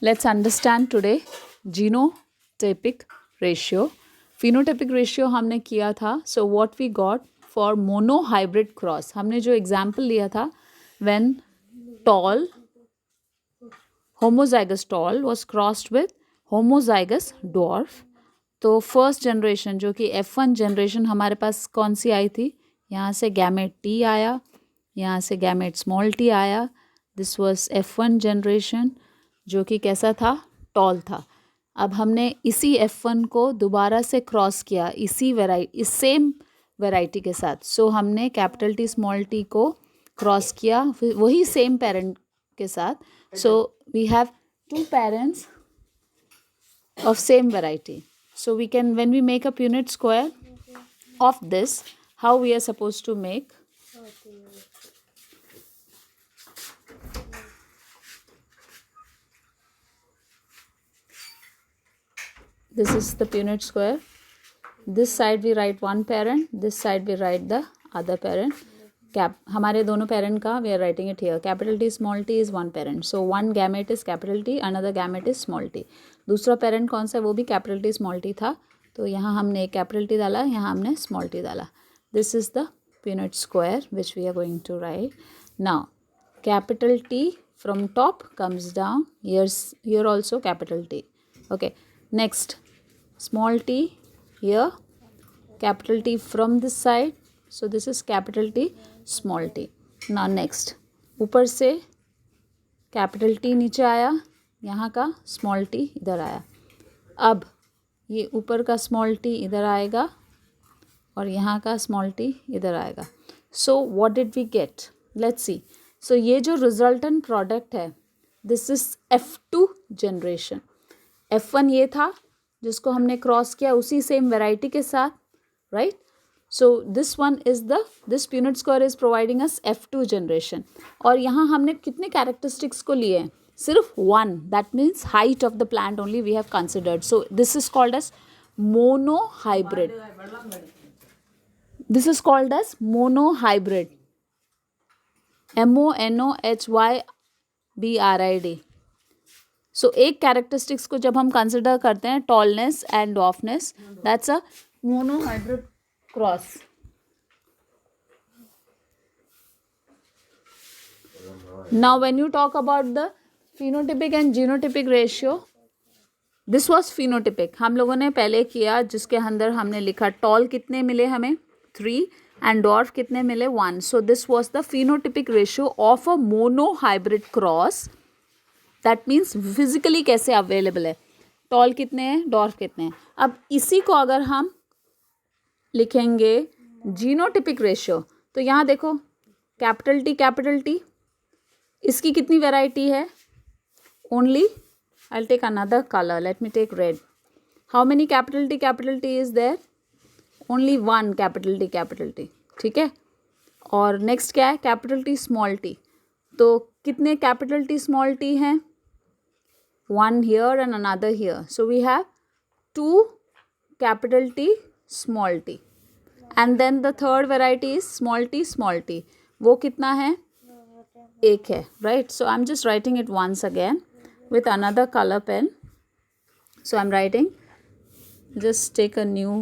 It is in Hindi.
Let's understand today genotypic ratio. Phenotypic ratio हमने किया था. So what we got for monohybrid cross, हमने जो example लिया था when tall homozygous tall was crossed with homozygous dwarf. तो फर्स्ट जनरेशन जो कि F1 जनरेशन हमारे पास कौन सी आई थी, यहाँ से गैमेट T आया, यहाँ से गैमेट स्मॉल t आया. दिस वाज F1 जनरेशन जो कि कैसा था, टॉल था. अब हमने इसी F1 को दोबारा से क्रॉस किया इसी इस सेम वेराइटी के साथ. सो हमने कैपिटल T स्मॉल t को क्रॉस किया वही सेम पेरेंट के साथ. So we have two parents of same variety. So we can, when we make a Punnett square of this, how we are supposed to make? This is the Punnett square. This side we write one parent, this side we write the other parent. हमारे दोनों parent का we are writing it here. Capital T small t is one parent. So one gamete is capital T, another gamete is small t. दूसरा parent कौन सा है, वो भी capital T small t था. तो यहाँ हमने एक capital T डाला, यहाँ हमने small t डाला. This is the Punnett square which we are going to write. Now capital T from top comes down. Here also capital T. Okay. Next small t here, capital T from this side. So this is capital T small t. Now next ऊपर से capital T नीचे आया, यहाँ का small t इधर आया. अब ये ऊपर का small t इधर आएगा और यहाँ का small t इधर आएगा. So what did we get? Let's see. So ये जो resultant product है, this is F2 generation. F1 ये था जिसको हमने क्रॉस किया उसी सेम वेराइटी के साथ, right. So this one is this Punnett square is providing us F2 generation. और यहाँ हमने कितने कैरेक्टरिस्टिक्स को लिए हैं, सिर्फ one. That means height of the plant only we have considered. So this is called as monohybrid. This is called as monohybrid. MONOHYBRID. So एक कैरेक्टरिस्टिक्स को जब हम कंसिडर करते हैं, tallness and dwarfness, that's a monohybrid cross. Now when you talk about the phenotypic and genotypic ratio, this was phenotypic. हम लोगों ने पहले किया जिसके अंदर हमने लिखा टॉल कितने मिले हमें 3 एंड डॉर्फ कितने मिले 1. So this was the phenotypic ratio of a monohybrid cross. That means physically कैसे अवेलेबल है, टॉल कितने हैं, डॉर्फ कितने हैं. अब इसी को अगर हम लिखेंगे जीनोटिपिक रेशियो, तो यहाँ देखो कैपिटल टी इसकी कितनी वैरायटी है, only I will take another colour. Let me take red. How many capital T is there, only one capital T. ठीक है. और नेक्स्ट क्या है, कैपिटल टी स्मॉल टी. तो कितने कैपिटल टी स्मॉल टी हैं, one here and another here. So we have 2 capital T small t. And then the third variety is small t. वो कितना है, एक है, right? So I'm just writing it once again with another color pen. So I'm writing, just take a new